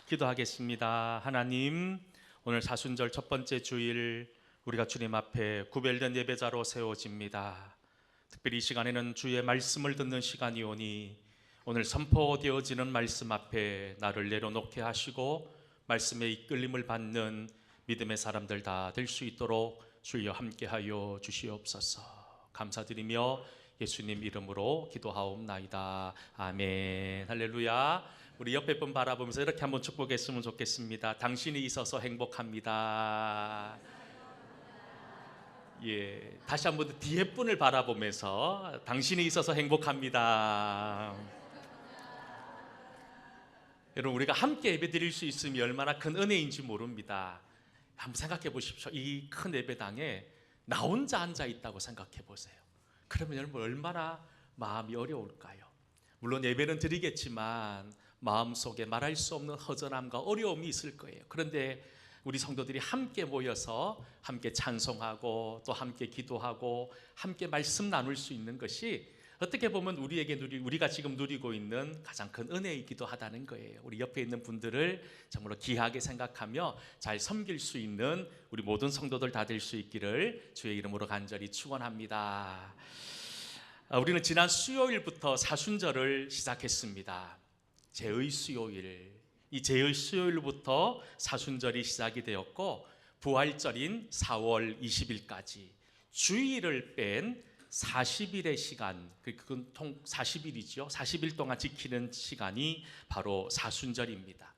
기도하겠습니다. 하나님, 오늘 사순절 첫 번째 주일 우리가 주님 앞에 구별된 예배자로 세워집니다. 특별히 이 시간에는 주의 말씀을 듣는 시간이오니 오늘 선포되어지는 말씀 앞에 나를 내려놓게 하시고 말씀의 이끌림을 받는 믿음의 사람들 다 될 수 있도록 주여 함께하여 주시옵소서. 감사드리며 예수님 이름으로 기도하옵나이다. 아멘. 할렐루야. 우리 옆에 분 바라보면서 이렇게 한번 축복했으면 좋겠습니다. 당신이 있어서 행복합니다. 예, 다시 한번 뒤에 분을 바라보면서 당신이 있어서 행복합니다. 여러분, 우리가 함께 예배드릴 수 있음이 얼마나 큰 은혜인지 모릅니다. 한번 생각해 보십시오. 이 큰 예배당에 나 혼자 앉아 있다고 생각해 보세요. 그러면 여러분 얼마나 마음이 어려울까요? 물론 예배는 드리겠지만 마음속에 말할 수 없는 허전함과 어려움이 있을 거예요. 그런데 우리 성도들이 함께 모여서 함께 찬송하고 또 함께 기도하고 함께 말씀 나눌 수 있는 것이 어떻게 보면 우리가 지금 누리고 있는 가장 큰 은혜이기도 하다는 거예요. 우리 옆에 있는 분들을 정말로 귀하게 생각하며 잘 섬길 수 있는 우리 모든 성도들 다 될 수 있기를 주의 이름으로 간절히 축원합니다. 우리는 지난 수요일부터 사순절을 시작했습니다. 제의 수요일, 이 제의 수요일부터 사순절이 시작이 되었고 부활절인 4월 20일까지 주일을 뺀 40일의 시간, 그건 40일이죠. 40일 동안 지키는 시간이 바로 사순절입니다.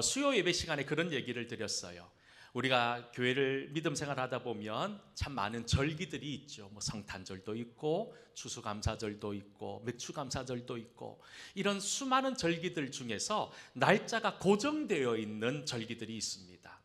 수요 예배 시간에 그런 얘기를 드렸어요. 우리가 교회를 믿음 생활하다 보면 참 많은 절기들이 있죠. 뭐 성탄절도 있고 추수감사절도 있고 맥추감사절도 있고 이런 수많은 절기들 중에서 날짜가 고정되어 있는 절기들이 있습니다.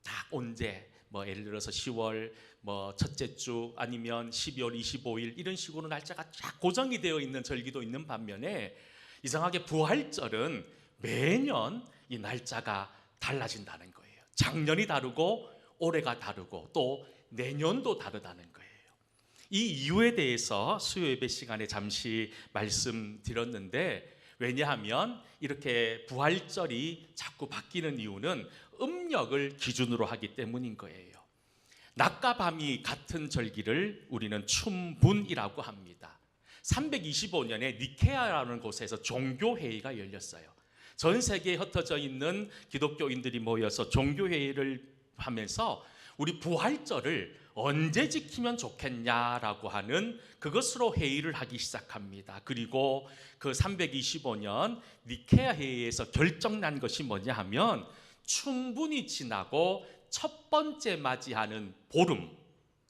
딱 언제 뭐 예를 들어서 10월 뭐 첫째 주 아니면 12월 25일 이런 식으로 날짜가 쫙 고정이 되어 있는 절기도 있는 반면에 이상하게 부활절은 매년 이 날짜가 달라진다는 거예요. 작년이 다르고 올해가 다르고 또 내년도 다르다는 거예요. 이 이유에 대해서 수요 예배 시간에 잠시 말씀드렸는데 왜냐하면 이렇게 부활절이 자꾸 바뀌는 이유는 음력을 기준으로 하기 때문인 거예요. 낮과 밤이 같은 절기를 우리는 춘분이라고 합니다. 325년에 니케아라는 곳에서 종교회의가 열렸어요. 전 세계에 흩어져 있는 기독교인들이 모여서 종교회의를 하면서 우리 부활절을 언제 지키면 좋겠냐라고 하는 그것으로 회의를 하기 시작합니다. 그리고 그 325년 니케아 회의에서 결정난 것이 뭐냐 하면 춘분이 지나고 첫 번째 맞이하는 보름,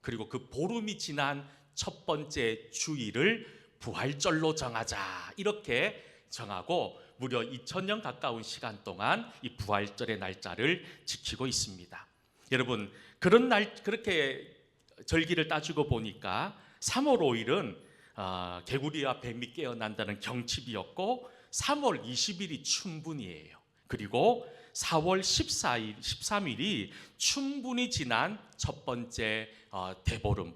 그리고 그 보름이 지난 첫 번째 주일을 부활절로 정하자 이렇게 정하고 무려 2000년 가까운 시간 동안 이 부활절의 날짜를 지키고 있습니다. 여러분, 그렇게 절기를 따지고 보니까 3월 5일은 개구리와 뱀이 깨어난다는 경칩이었고 3월 20일이 춘분이에요. 그리고 4월 14일, 13일이 춘분이 지난 첫 번째 대보름,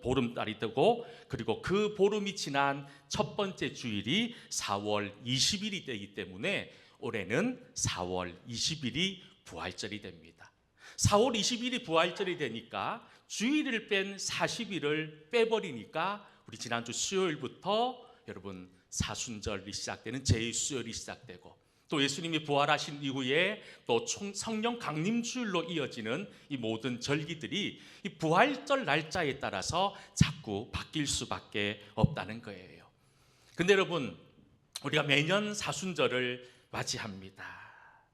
보름달이 되고 그리고 그 보름이 지난 첫 번째 주일이 4월 20일이 되기 때문에 올해는 4월 20일이 부활절이 됩니다. 4월 20일이 부활절이 되니까 주일을 뺀 40일을 빼버리니까 우리 지난주 수요일부터 여러분 사순절이 시작되는 제2수요일이 시작되고 또 예수님이 부활하신 이후에 또 성령 강림주일로 이어지는 이 모든 절기들이 이 부활절 날짜에 따라서 자꾸 바뀔 수밖에 없다는 거예요. 근데 여러분, 우리가 매년 사순절을 맞이합니다.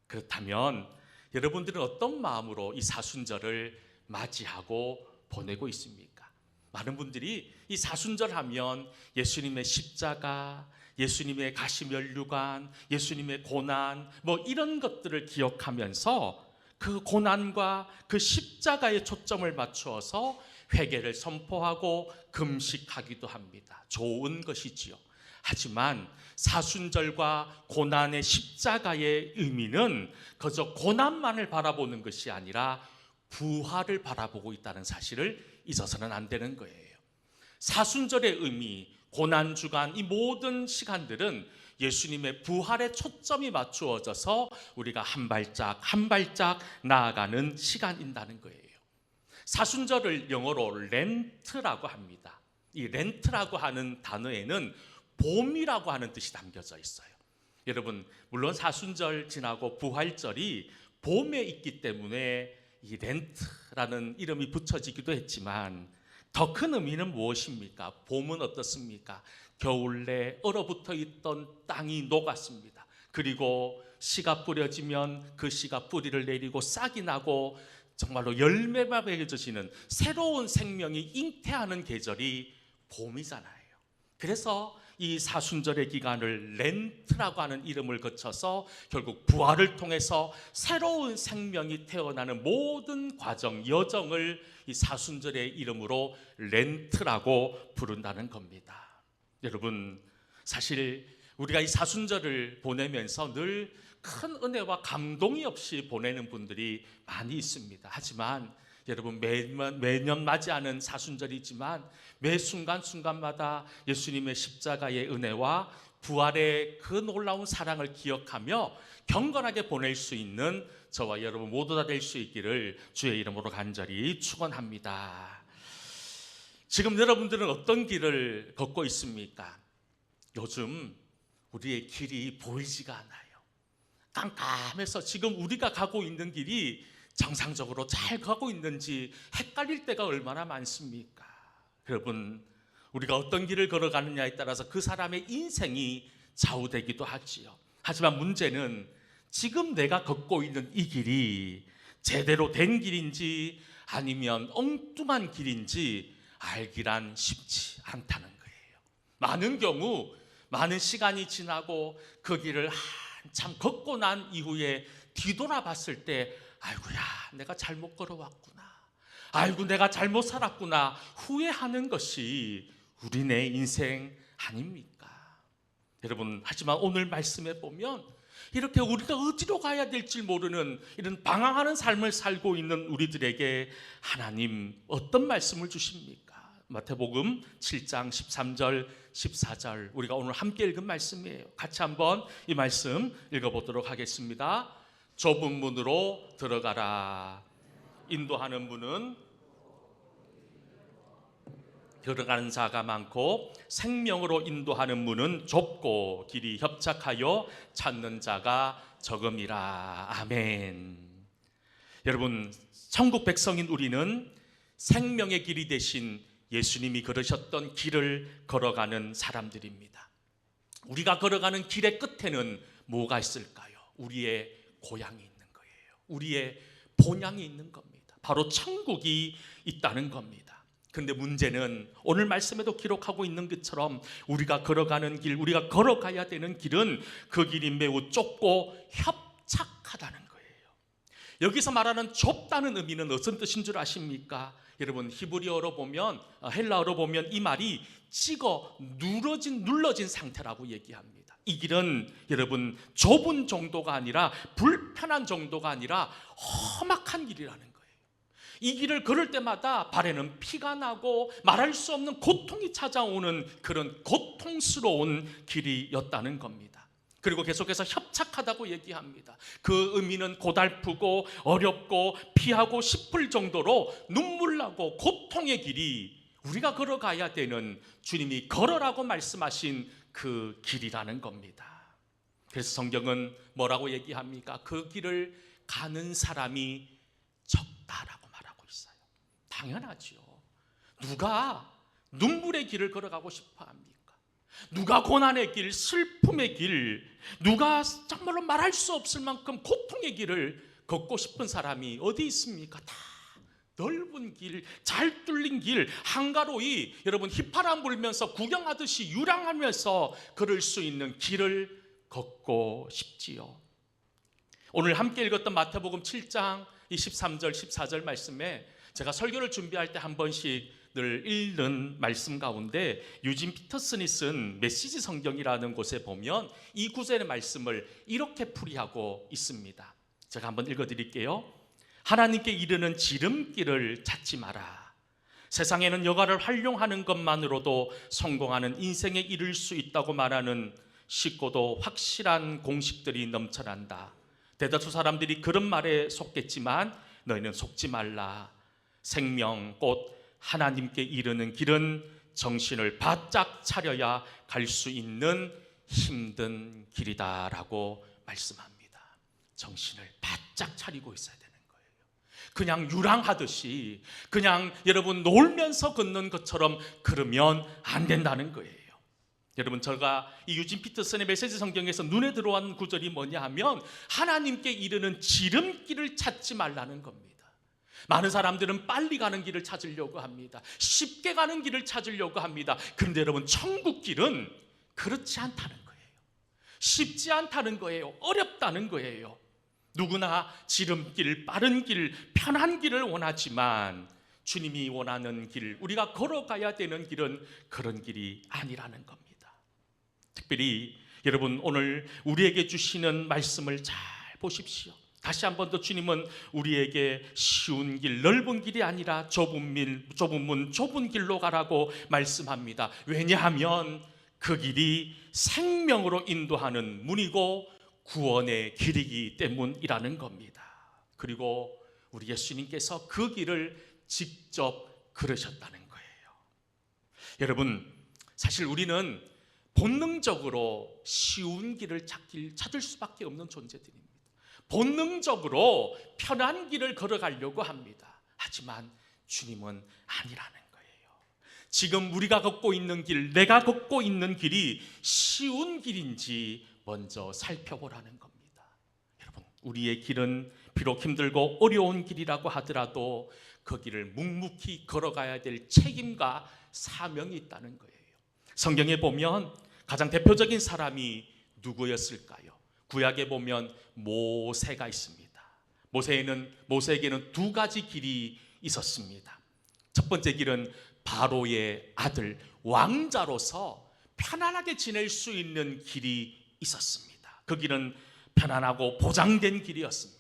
그렇다면 여러분들은 어떤 마음으로 이 사순절을 맞이하고 보내고 있습니까? 많은 분들이 이 사순절 하면 예수님의 십자가, 예수님의 가시면류관, 예수님의 고난 뭐 이런 것들을 기억하면서 그 고난과 그 십자가에 초점을 맞추어서 회개를 선포하고 금식하기도 합니다. 좋은 것이지요. 하지만 사순절과 고난의 십자가의 의미는 그저 고난만을 바라보는 것이 아니라 부활을 바라보고 있다는 사실을 잊어서는 안 되는 거예요. 사순절의 의미, 고난주간 이 모든 시간들은 예수님의 부활에 초점이 맞추어져서 우리가 한 발짝 한 발짝 나아가는 시간인다는 거예요. 사순절을 영어로 렌트라고 합니다. 이 렌트라고 하는 단어에는 봄이라고 하는 뜻이 담겨져 있어요. 여러분, 물론 사순절 지나고 부활절이 봄에 있기 때문에 이 렌트라는 이름이 붙여지기도 했지만 더 큰 의미는 무엇입니까? 봄은 어떻습니까? 겨울에 얼어붙어 있던 땅이 녹았습니다. 그리고 씨가 뿌려지면 그 씨가 뿌리를 내리고 싹이 나고 정말로 열매가 맺어지는 새로운 생명이 잉태하는 계절이 봄이잖아요. 그래서 이 사순절의 기간을 렌트라고 하는 이름을 거쳐서 결국 부활을 통해서 새로운 생명이 태어나는 모든 과정, 여정을 이 사순절의 이름으로 렌트라고 부른다는 겁니다. 여러분, 사실 우리가 이 사순절을 보내면서 늘 큰 은혜와 감동이 없이 보내는 분들이 많이 있습니다. 하지만 여러분, 매년 맞이하는 사순절이지만 매 순간순간마다 예수님의 십자가의 은혜와 부활의 그 놀라운 사랑을 기억하며 경건하게 보낼 수 있는 저와 여러분 모두 다 될 수 있기를 주의 이름으로 간절히 축원합니다. 지금 여러분들은 어떤 길을 걷고 있습니까? 요즘 우리의 길이 보이지가 않아요. 깜깜해서 지금 우리가 가고 있는 길이 정상적으로 잘 가고 있는지 헷갈릴 때가 얼마나 많습니까? 여러분, 우리가 어떤 길을 걸어가느냐에 따라서 그 사람의 인생이 좌우되기도 하지요. 하지만 문제는 지금 내가 걷고 있는 이 길이 제대로 된 길인지 아니면 엉뚱한 길인지 알기란 쉽지 않다는 거예요. 많은 경우 많은 시간이 지나고 그 길을 한참 걷고 난 이후에 뒤돌아봤을 때 아이고야, 내가 잘못 걸어왔구나, 아이고 내가 잘못 살았구나 후회하는 것이 우리네 인생 아닙니까? 여러분, 하지만 오늘 말씀에 보면 이렇게 우리가 어디로 가야 될지 모르는 이런 방황하는 삶을 살고 있는 우리들에게 하나님 어떤 말씀을 주십니까? 마태복음 7장 13절 14절 우리가 오늘 함께 읽은 말씀이에요. 같이 한번 이 말씀 읽어보도록 하겠습니다. 좁은 문으로 들어가라. 인도하는 문은 들어가는 자가 많고 생명으로 인도하는 문은 좁고 길이 협착하여 찾는 자가 적음이라. 아멘. 여러분, 천국 백성인 우리는 생명의 길이 되신 예수님이 걸으셨던 길을 걸어가는 사람들입니다. 우리가 걸어가는 길의 끝에는 뭐가 있을까요? 우리의 고향이 있는 거예요. 우리의 본향이 있는 겁니다. 바로 천국이 있다는 겁니다. 그런데 문제는 오늘 말씀에도 기록하고 있는 것처럼 우리가 걸어가는 길, 우리가 걸어가야 되는 길은 그 길이 매우 좁고 협착하다는 거예요. 여기서 말하는 좁다는 의미는 어떤 뜻인 줄 아십니까? 여러분, 히브리어로 보면, 헬라어로 보면 이 말이 찍어 눌러진 상태라고 얘기합니다. 이 길은 여러분 좁은 정도가 아니라 불편한 정도가 아니라 험악한 길이라는 거예요. 이 길을 걸을 때마다 발에는 피가 나고 말할 수 없는 고통이 찾아오는 그런 고통스러운 길이었다는 겁니다. 그리고 계속해서 협착하다고 얘기합니다. 그 의미는 고달프고 어렵고 피하고 싶을 정도로 눈물나고 고통의 길이 우리가 걸어가야 되는 주님이 걸어라고 말씀하신 그 길이라는 겁니다. 그래서 성경은 뭐라고 얘기합니까? 그 길을 가는 사람이 적다라고 말하고 있어요. 당연하죠. 누가 눈물의 길을 걸어가고 싶어 합니까? 누가 고난의 길, 슬픔의 길, 누가 정말로 말할 수 없을 만큼 고통의 길을 걷고 싶은 사람이 어디 있습니까? 다 넓은 길, 잘 뚫린 길, 한가로이 여러분 휘파람 불면서 구경하듯이 유랑하면서 걸을 수 있는 길을 걷고 싶지요. 오늘 함께 읽었던 마태복음 7장 23절 14절 말씀에 제가 설교를 준비할 때 한 번씩 늘 읽는 말씀 가운데 유진 피터슨이 쓴 메시지 성경이라는 곳에 보면 이 구절의 말씀을 이렇게 풀이하고 있습니다. 제가 한번 읽어드릴게요. 하나님께 이르는 지름길을 찾지 마라. 세상에는 여가를 활용하는 것만으로도 성공하는 인생에 이를 수 있다고 말하는 쉽고도 확실한 공식들이 넘쳐난다. 대다수 사람들이 그런 말에 속겠지만 너희는 속지 말라. 생명 곧 하나님께 이르는 길은 정신을 바짝 차려야 갈 수 있는 힘든 길이다라고 말씀합니다. 정신을 바짝 차리고 있어야 되는 거예요. 그냥 유랑하듯이 그냥 여러분 놀면서 걷는 것처럼 그러면 안 된다는 거예요. 여러분, 제가 이 유진 피터슨의 메시지 성경에서 눈에 들어온 구절이 뭐냐 하면 하나님께 이르는 지름길을 찾지 말라는 겁니다. 많은 사람들은 빨리 가는 길을 찾으려고 합니다. 쉽게 가는 길을 찾으려고 합니다. 그런데 여러분, 천국 길은 그렇지 않다는 거예요. 쉽지 않다는 거예요. 어렵다는 거예요. 누구나 지름길, 빠른 길, 편한 길을 원하지만 주님이 원하는 길, 우리가 걸어가야 되는 길은 그런 길이 아니라는 겁니다. 특별히 여러분, 오늘 우리에게 주시는 말씀을 잘 보십시오. 다시 한 번 더 주님은 우리에게 쉬운 길, 넓은 길이 아니라 좁은 문, 좁은 길로 가라고 말씀합니다. 왜냐하면 그 길이 생명으로 인도하는 문이고 구원의 길이기 때문이라는 겁니다. 그리고 우리 예수님께서 그 길을 직접 걸으셨다는 거예요. 여러분, 사실 우리는 본능적으로 쉬운 길을 찾을 수밖에 없는 존재들입니다. 본능적으로 편한 길을 걸어가려고 합니다. 하지만 주님은 아니라는 거예요. 지금 우리가 걷고 있는 길, 내가 걷고 있는 길이 쉬운 길인지 먼저 살펴보라는 겁니다. 여러분, 우리의 길은 비록 힘들고 어려운 길이라고 하더라도 그 길을 묵묵히 걸어가야 될 책임과 사명이 있다는 거예요. 성경에 보면 가장 대표적인 사람이 누구였을까요? 구약에 보면 모세가 있습니다. 모세에게는 두 가지 길이 있었습니다. 첫 번째 길은 바로의 아들, 왕자로서 편안하게 지낼 수 있는 길이 있었습니다. 그 길은 편안하고 보장된 길이었습니다.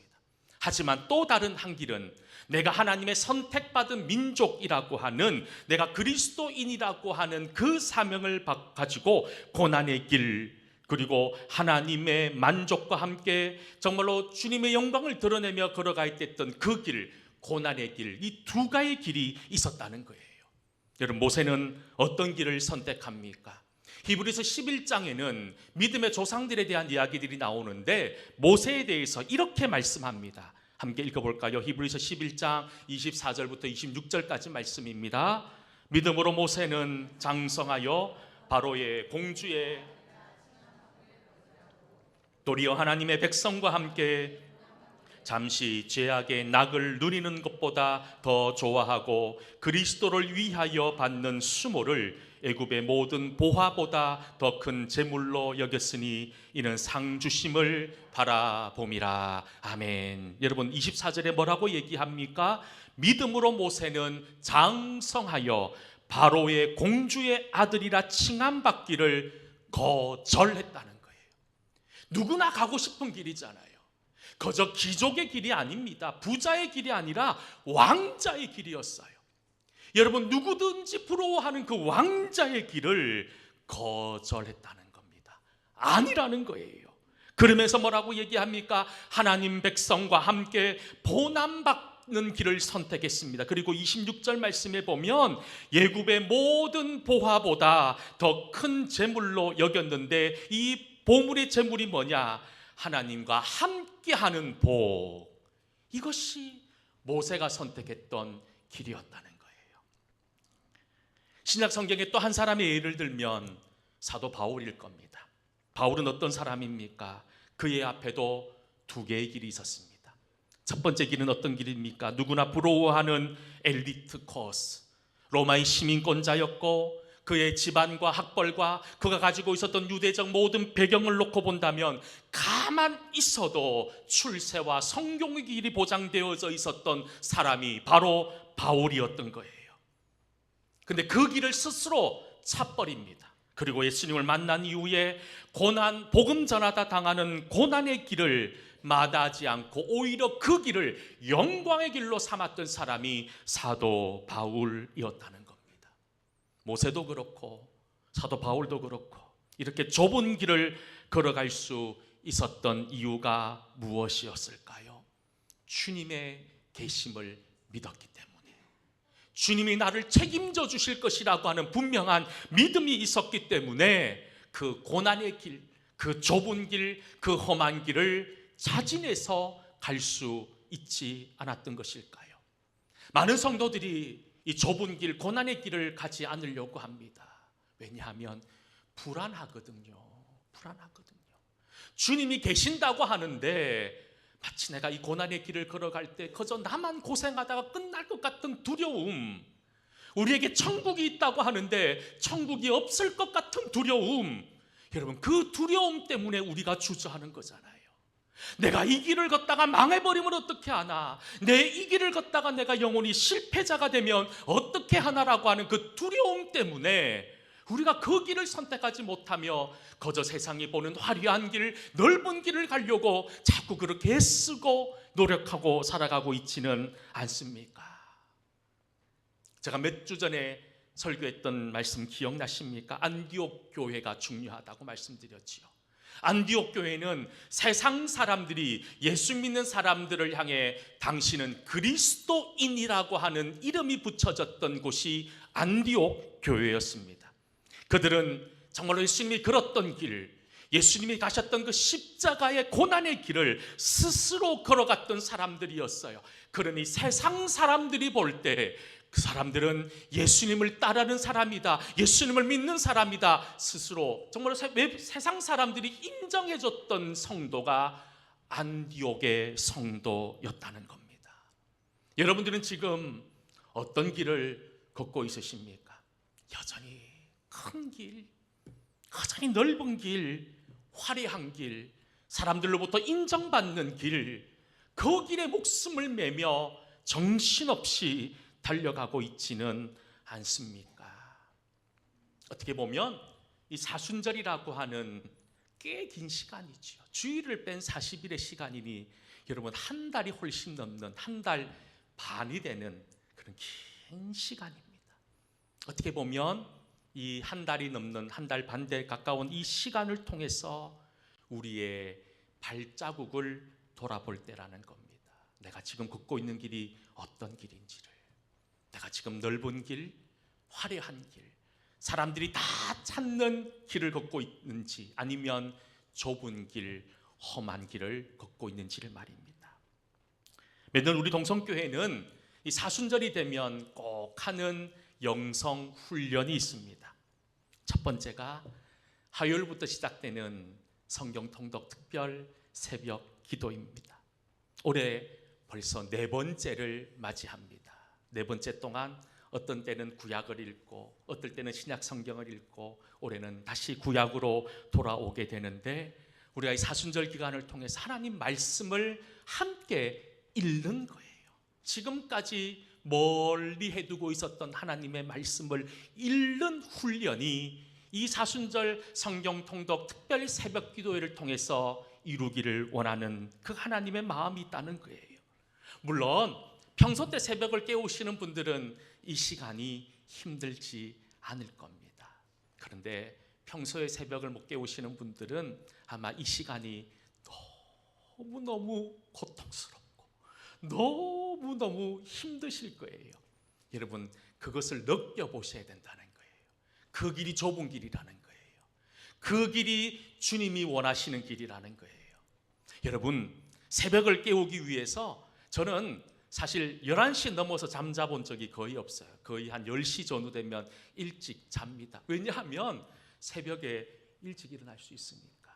하지만 또 다른 한 길은 내가 하나님의 선택받은 민족이라고 하는, 내가 그리스도인이라고 하는 그 사명을 가지고 고난의 길, 그리고 하나님의 만족과 함께 정말로 주님의 영광을 드러내며 걸어가야 됐던 그 길, 고난의 길, 이 두 가지의 길이 있었다는 거예요. 여러분, 모세는 어떤 길을 선택합니까? 히브리서 11장에는 믿음의 조상들에 대한 이야기들이 나오는데 모세에 대해서 이렇게 말씀합니다. 함께 읽어볼까요? 히브리서 11장 24절부터 26절까지 말씀입니다. 믿음으로 모세는 장성하여 바로의 공주의 도리어 하나님의 백성과 함께 잠시 죄악의 낙을 누리는 것보다 더 좋아하고 그리스도를 위하여 받는 수모를 애굽의 모든 보화보다 더 큰 재물로 여겼으니 이는 상 주심을 바라봄이라. 아멘. 여러분, 24절에 뭐라고 얘기합니까? 믿음으로 모세는 장성하여 바로의 공주의 아들이라 칭함받기를 거절했다는 거예요. 누구나 가고 싶은 길이잖아요. 그저 귀족의 길이 아닙니다. 부자의 길이 아니라 왕자의 길이었어요. 여러분, 누구든지 부러워하는 그 왕자의 길을 거절했다는 겁니다. 아니라는 거예요. 그러면서 뭐라고 얘기합니까? 하나님 백성과 함께 보남받는 길을 선택했습니다. 그리고 26절 말씀에 보면 예굽의 모든 보화보다 더 큰 재물로 여겼는데 이 보물의 재물이 뭐냐? 하나님과 함께하는 복. 이것이 모세가 선택했던 길이었다는 거예요. 신약 성경에 또 한 사람의 예를 들면 사도 바울일 겁니다. 바울은 어떤 사람입니까? 그의 앞에도 두 개의 길이 있었습니다. 첫 번째 길은 어떤 길입니까? 누구나 부러워하는 엘리트 코스, 로마의 시민권자였고 그의 집안과 학벌과 그가 가지고 있었던 유대적 모든 배경을 놓고 본다면 가만 있어도 출세와 성공의 길이 보장되어져 있었던 사람이 바로 바울이었던 거예요. 근데 그 길을 스스로 차버립니다. 그리고 예수님을 만난 이후에 고난, 복음 전하다 당하는 고난의 길을 마다하지 않고 오히려 그 길을 영광의 길로 삼았던 사람이 사도 바울이었다는 겁니다. 모세도 그렇고 사도 바울도 그렇고 이렇게 좁은 길을 걸어갈 수 있었던 이유가 무엇이었을까요? 주님의 계심을 믿었기 때문에, 주님이 나를 책임져 주실 것이라고 하는 분명한 믿음이 있었기 때문에 그 고난의 길, 그 좁은 길, 그 험한 길을 자진해서 갈 수 있지 않았던 것일까요? 많은 성도들이 이 좁은 길, 고난의 길을 가지 않으려고 합니다. 왜냐하면 불안하거든요. 주님이 계신다고 하는데 마치 내가 이 고난의 길을 걸어갈 때 그저 나만 고생하다가 끝날 것 같은 두려움, 우리에게 천국이 있다고 하는데 천국이 없을 것 같은 두려움, 여러분 그 두려움 때문에 우리가 주저하는 거잖아요. 내가 이 길을 걷다가 망해버리면 어떻게 하나, 내 이 길을 걷다가 내가 영원히 실패자가 되면 어떻게 하나라고 하는 그 두려움 때문에 우리가 그 길을 선택하지 못하며 거저 세상이 보는 화려한 길, 넓은 길을 가려고 자꾸 그렇게 애쓰고 노력하고 살아가고 있지는 않습니까? 제가 몇 주 전에 설교했던 말씀 기억나십니까? 안디옥 교회가 중요하다고 말씀드렸지요. 안디옥 교회는 세상 사람들이 예수 믿는 사람들을 향해 당신은 그리스도인이라고 하는 이름이 붙여졌던 곳이 안디옥 교회였습니다. 그들은 정말로 예수님이 걸었던 길, 예수님이 가셨던 그 십자가의 고난의 길을 스스로 걸어갔던 사람들이었어요. 그러니 세상 사람들이 볼 때 그 사람들은 예수님을 따르는 사람이다, 예수님을 믿는 사람이다, 스스로 정말로 세상 사람들이 인정해줬던 성도가 안디옥의 성도였다는 겁니다. 여러분들은 지금 어떤 길을 걷고 있으십니까? 여전히 큰 길, 여전히 넓은 길, 화려한 길, 사람들로부터 인정받는 길, 그 길에 목숨을 매며 정신없이 달려가고 있지는 않습니까? 어떻게 보면 이 사순절이라고 하는 꽤 긴 시간이죠. 주일을 뺀 40일의 시간이니 여러분 한 달이 훨씬 넘는, 한 달 반이 되는 그런 긴 시간입니다. 어떻게 보면 이 한 달이 넘는, 한 달 반대 가까운 이 시간을 통해서 우리의 발자국을 돌아볼 때라는 겁니다. 내가 지금 걷고 있는 길이 어떤 길인지를, 내가 지금 넓은 길, 화려한 길, 사람들이 다 찾는 길을 걷고 있는지 아니면 좁은 길, 험한 길을 걷고 있는지를 말입니다. 매년 우리 동성교회는 이 사순절이 되면 꼭 하는 영성 훈련이 있습니다. 첫 번째가 화요일부터 시작되는 성경 통독 특별 새벽 기도입니다. 올해 벌써 네 번째를 맞이합니다. 네 번째 동안 어떤 때는 구약을 읽고 어떨 때는 신약 성경을 읽고 올해는 다시 구약으로 돌아오게 되는데, 우리가 이 사순절 기간을 통해서 하나님 말씀을 함께 읽는 거예요. 지금까지 멀리 해두고 있었던 하나님의 말씀을 읽는 훈련이 이 사순절 성경 통독 특별 새벽 기도회를 통해서 이루기를 원하는 그 하나님의 마음이 있다는 거예요. 물론 평소 때 새벽을 깨우시는 분들은 이 시간이 힘들지 않을 겁니다. 그런데 평소에 새벽을 못 깨우시는 분들은 아마 이 시간이 너무너무 고통스럽고 너무너무 힘드실 거예요. 여러분 그것을 느껴보셔야 된다는 거예요. 그 길이 좁은 길이라는 거예요. 그 길이 주님이 원하시는 길이라는 거예요. 여러분 새벽을 깨우기 위해서 저는 사실 11시 넘어서 잠자본 적이 거의 없어요. 거의 한 10시 전후 되면 일찍 잡니다. 왜냐하면 새벽에 일찍 일어날 수 있으니까.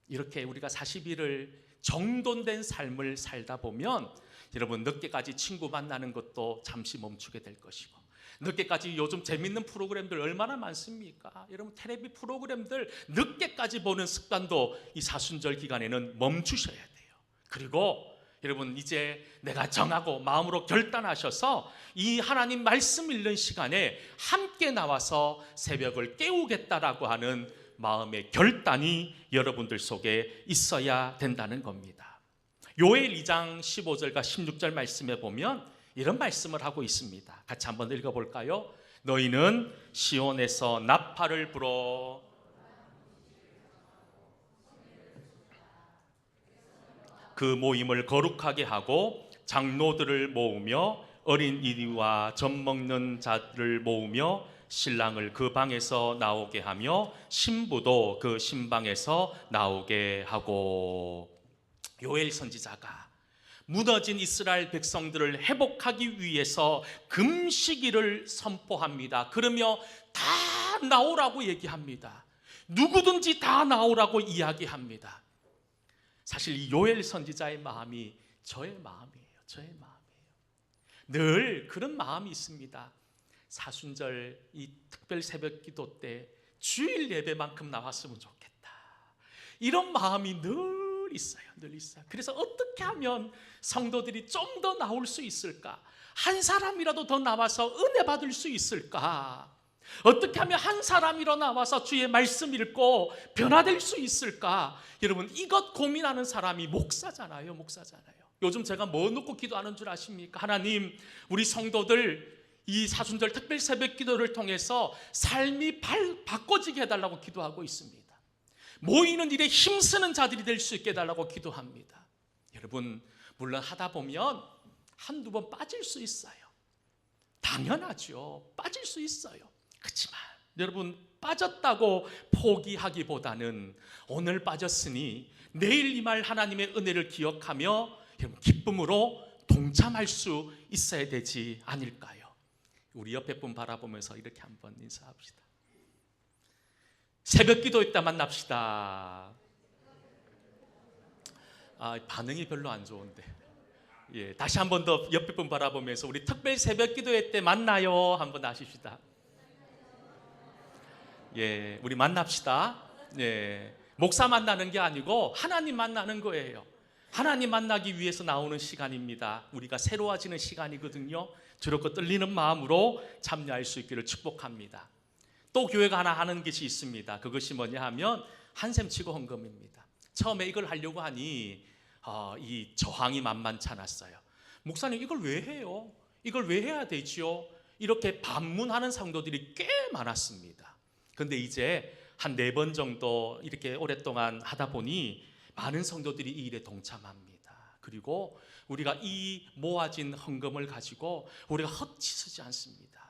이렇게 우리가 40일을 정돈된 삶을 살다 보면 여러분 늦게까지 친구 만나는 것도 잠시 멈추게 될 것이고, 늦게까지 요즘 재밌는 프로그램들 얼마나 많습니까? 여러분 텔레비 프로그램들 늦게까지 보는 습관도 이 사순절 기간에는 멈추셔야 돼요. 그리고 여러분 이제 내가 정하고 마음으로 결단하셔서 이 하나님 말씀 읽는 시간에 함께 나와서 새벽을 깨우겠다라고 하는 마음의 결단이 여러분들 속에 있어야 된다는 겁니다. 요엘 2장 15절과 16절 말씀에 보면 이런 말씀을 하고 있습니다. 같이 한번 읽어볼까요? 너희는 시온에서 나팔을 불어 그 모임을 거룩하게 하고 장로들을 모으며 어린이와 젖 먹는 자들을 모으며 신랑을 그 방에서 나오게 하며 신부도 그 신방에서 나오게 하고. 요엘 선지자가 무너진 이스라엘 백성들을 회복하기 위해서 금식일을 선포합니다. 그러며 다 나오라고 얘기합니다. 누구든지 다 나오라고 이야기합니다. 사실 이 요엘 선지자의 마음이 저의 마음이에요. 저의 마음이에요. 늘 그런 마음이 있습니다. 사순절 이 특별 새벽 기도 때 주일 예배만큼 나왔으면 좋겠다. 이런 마음이 늘 있어요. 늘 있어요. 그래서 어떻게 하면 성도들이 좀 더 나올 수 있을까? 한 사람이라도 더 나와서 은혜 받을 수 있을까? 어떻게 하면 한 사람이라도 나와서 주의 말씀 읽고 변화될 수 있을까? 여러분, 이것 고민하는 사람이 목사잖아요. 목사잖아요. 요즘 제가 뭐 놓고 기도하는 줄 아십니까? 하나님, 우리 성도들 이 사순절 특별 새벽 기도를 통해서 삶이 바꿔지게 해달라고 기도하고 있습니다. 모이는 일에 힘쓰는 자들이 될 수 있게 해달라고 기도합니다. 여러분, 물론 하다 보면 한두 번 빠질 수 있어요. 당연하죠. 빠질 수 있어요. 그렇지만 여러분, 빠졌다고 포기하기보다는 오늘 빠졌으니 내일 임할 하나님의 은혜를 기억하며 여러분, 기쁨으로 동참할 수 있어야 되지 않을까요? 우리 옆에 분 바라보면서 이렇게 한번 인사합시다. 새벽 기도 있다 만납시다. 반응이 별로 안 좋은데. 예, 다시 한 번 더 옆에 분 바라보면서 우리 특별 새벽 기도회 때 만나요. 한번 하십시다. 예, 우리 만납시다. 예, 목사 만나는 게 아니고 하나님 만나는 거예요. 하나님 만나기 위해서 나오는 시간입니다. 우리가 새로워지는 시간이거든요. 저렇게 떨리는 마음으로 참여할 수 있기를 축복합니다. 또 교회가 하나 하는 것이 있습니다. 그것이 뭐냐 하면 한샘치고 헌금입니다. 처음에 이걸 하려고 하니 이 저항이 만만치 않았어요. 목사님, 이걸 왜 해요? 이걸 왜 해야 되지요? 이렇게 반문하는 성도들이 꽤 많았습니다. 그런데 이제 한 4번 정도 이렇게 오랫동안 하다 보니 많은 성도들이 이 일에 동참합니다. 그리고 우리가 이 모아진 헌금을 가지고 우리가 헛짓 쓰지 않습니다.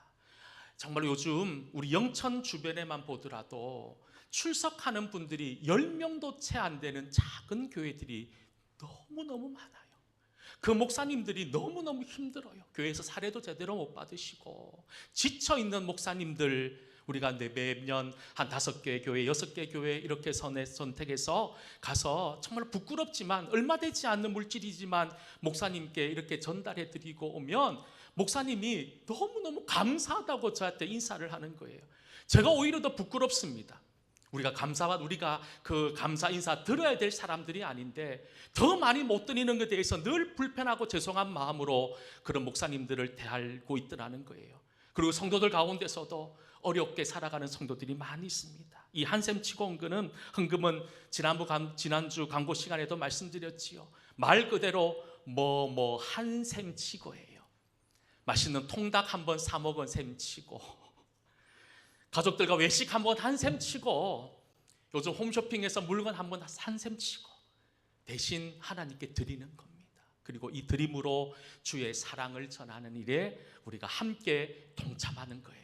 정말 요즘 우리 영천 주변에만 보더라도 출석하는 분들이 10명도 채 안 되는 작은 교회들이 너무너무 많아요. 그 목사님들이 너무너무 힘들어요. 교회에서 사례도 제대로 못 받으시고 지쳐있는 목사님들, 우리가 매년 한 5개 교회, 6개 교회 이렇게 선택해서 가서 정말 부끄럽지만 얼마 되지 않는 물질이지만 목사님께 이렇게 전달해 드리고 오면 목사님이 너무너무 감사하다고 저한테 인사를 하는 거예요. 제가 오히려 더 부끄럽습니다. 우리가 그 감사 인사 들어야 될 사람들이 아닌데 더 많이 못 드리는 것에 대해서 늘 불편하고 죄송한 마음으로 그런 목사님들을 대하고 있더라는 거예요. 그리고 성도들 가운데서도 어렵게 살아가는 성도들이 많이 있습니다. 이 한샘치고 헌금은 지난주 광고 시간에도 말씀드렸지요. 말 그대로 한샘치고예요. 맛있는 통닭 한번 사 먹은 셈치고, 가족들과 외식 한번 한 셈치고, 요즘 홈쇼핑에서 물건 한번 한 셈치고 대신 하나님께 드리는 겁니다. 그리고 이 드림으로 주의 사랑을 전하는 일에 우리가 함께 동참하는 거예요.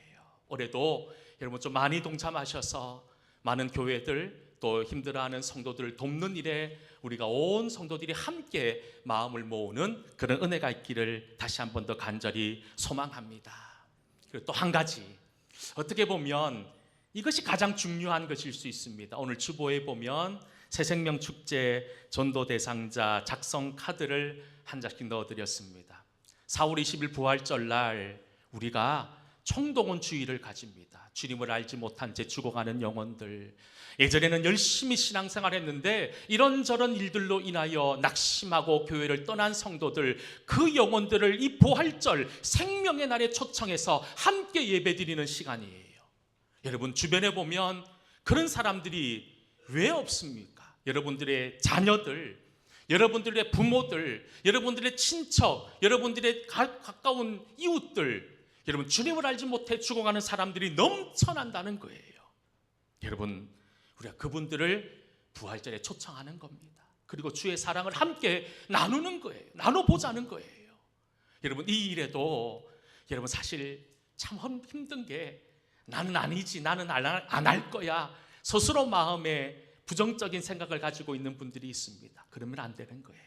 올해도 여러분 좀 많이 동참하셔서 많은 교회들 또 힘들어하는 성도들을 돕는 일에 우리가 온 성도들이 함께 마음을 모으는 그런 은혜가 있기를 다시 한 번 더 간절히 소망합니다. 그리고 또 한 가지, 어떻게 보면 이것이 가장 중요한 것일 수 있습니다. 오늘 주보에 보면 새생명축제 전도 대상자 작성 카드를 한 장씩 넣어드렸습니다. 4월 20일 부활절 날 우리가 총동원 주의를 가집니다. 주님을 알지 못한 채 죽어가는 영혼들, 예전에는 열심히 신앙생활했는데 이런저런 일들로 인하여 낙심하고 교회를 떠난 성도들, 그 영혼들을 이 부활절 생명의 날에 초청해서 함께 예배드리는 시간이에요. 여러분 주변에 보면 그런 사람들이 왜 없습니까? 여러분들의 자녀들, 여러분들의 부모들, 여러분들의 친척, 여러분들의 가까운 이웃들, 여러분 주님을 알지 못해 죽어가는 사람들이 넘쳐난다는 거예요. 여러분 우리가 그분들을 부활절에 초청하는 겁니다. 그리고 주의 사랑을 함께 나누는 거예요. 나눠보자는 거예요. 여러분, 이 일에도 여러분 사실 참 힘든 게 나는 아니지, 나는 안 할 거야, 스스로 마음에 부정적인 생각을 가지고 있는 분들이 있습니다. 그러면 안 되는 거예요.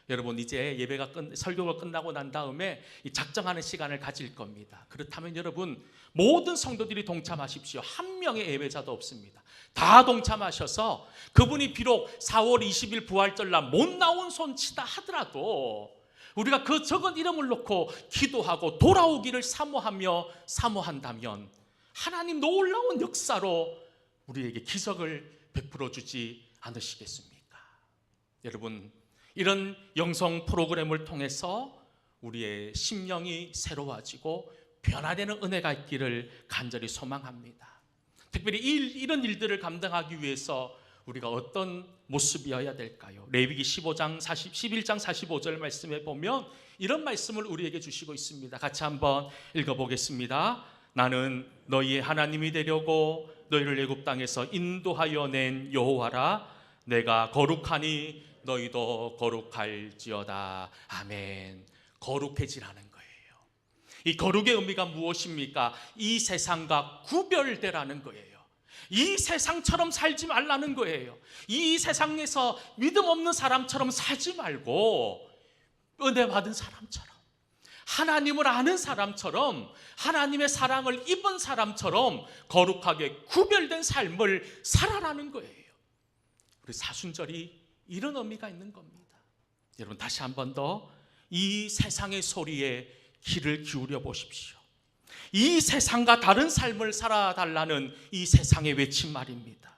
여러분, 이제 예배가 설교가 끝나고 난 다음에 이 작정하는 시간을 가질 겁니다. 그렇다면 여러분, 모든 성도들이 동참하십시오. 한 명의 예배자도 없습니다. 다 동참하셔서 그분이 비록 4월 20일 부활절날 못 나온 손치다 하더라도 우리가 그 적은 이름을 놓고 기도하고 돌아오기를 사모한다면 하나님 놀라운 역사로 우리에게 기적을 베풀어 주지 않으시겠습니까? 여러분, 이런 영성 프로그램을 통해서 우리의 심령이 새로워지고 변화되는 은혜가 있기를 간절히 소망합니다. 특별히 이런 일들을 감당하기 위해서 우리가 어떤 모습이어야 될까요? 레위기 11장 45절 말씀에 보면 이런 말씀을 우리에게 주시고 있습니다. 같이 한번 읽어보겠습니다. 나는 너희의 하나님이 되려고 너희를 애굽 땅에서 인도하여 낸 여호와라. 내가 거룩하니 너희도 거룩할지어다. 아멘. 거룩해지라는 거예요. 이 거룩의 의미가 무엇입니까? 이 세상과 구별되라는 거예요. 이 세상처럼 살지 말라는 거예요. 이 세상에서 믿음 없는 사람처럼 살지 말고 은혜 받은 사람처럼, 하나님을 아는 사람처럼, 하나님의 사랑을 입은 사람처럼 거룩하게 구별된 삶을 살아라는 거예요. 우리 사순절이 이런 의미가 있는 겁니다. 여러분, 다시 한 번 더 이 세상의 소리에 귀를 기울여 보십시오. 이 세상과 다른 삶을 살아달라는 이 세상의 외침 말입니다.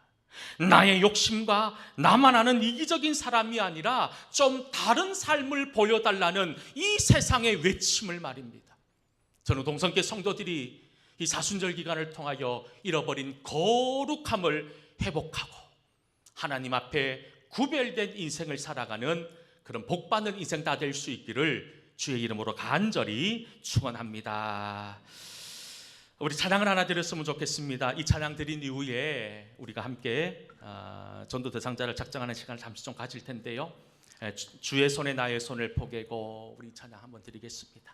나의 욕심과 나만 아는 이기적인 사람이 아니라 좀 다른 삶을 보여달라는 이 세상의 외침을 말입니다. 저는 동성계 성도들이 이 사순절 기간을 통하여 잃어버린 거룩함을 회복하고 하나님 앞에 구별된 인생을 살아가는 그런 복받는 인생 다 될 수 있기를 주의 이름으로 간절히 축원합니다. 우리 찬양을 하나 드렸으면 좋겠습니다. 이 찬양 드린 이후에 우리가 함께 전도 대상자를 작정하는 시간을 잠시 좀 가질 텐데요. 주의 손에 나의 손을 포개고 우리 찬양 한번 드리겠습니다.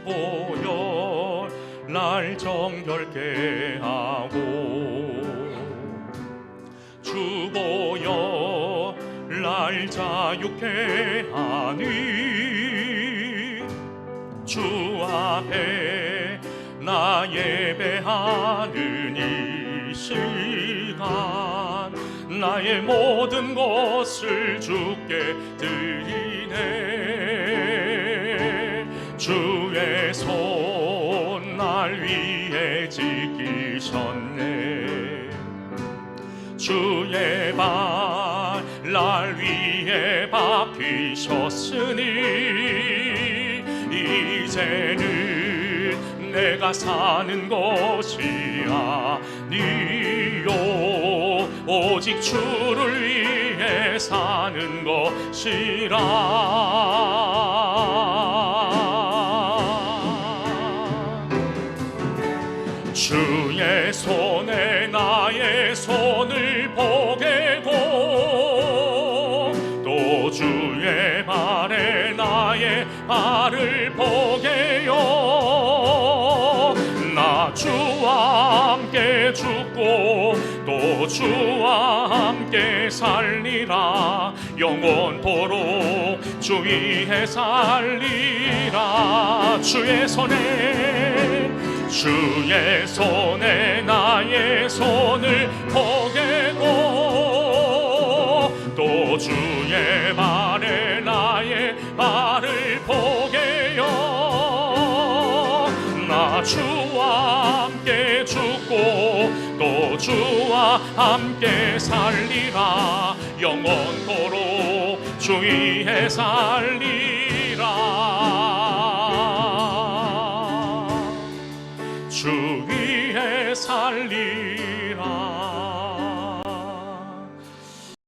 보여 날 정결케 하고 주 보여 날 자유케 하니 주 앞에 나 예배하는 이 시간 나의 모든 것을 주께 드리네. 주의 손 날 위에 지키셨네. 주의 발 날 위에 박히셨으니 이제는 내가 사는 것이 아니요 오직 주를 위해 사는 것이라. 주의 손에 나의 손을 포개고 또 주의 발에 나의 발을 포개요. 나 주와 함께 죽고 또 주와 함께 살리라. 영원토록 주 위에 살리라. 주의 손에 나의 손을 포개고 또 주의 발에 나의 발을 포개요. 나 주와 함께 죽고 또 주와 함께 살리라. 영원토록 주 위에 살리라.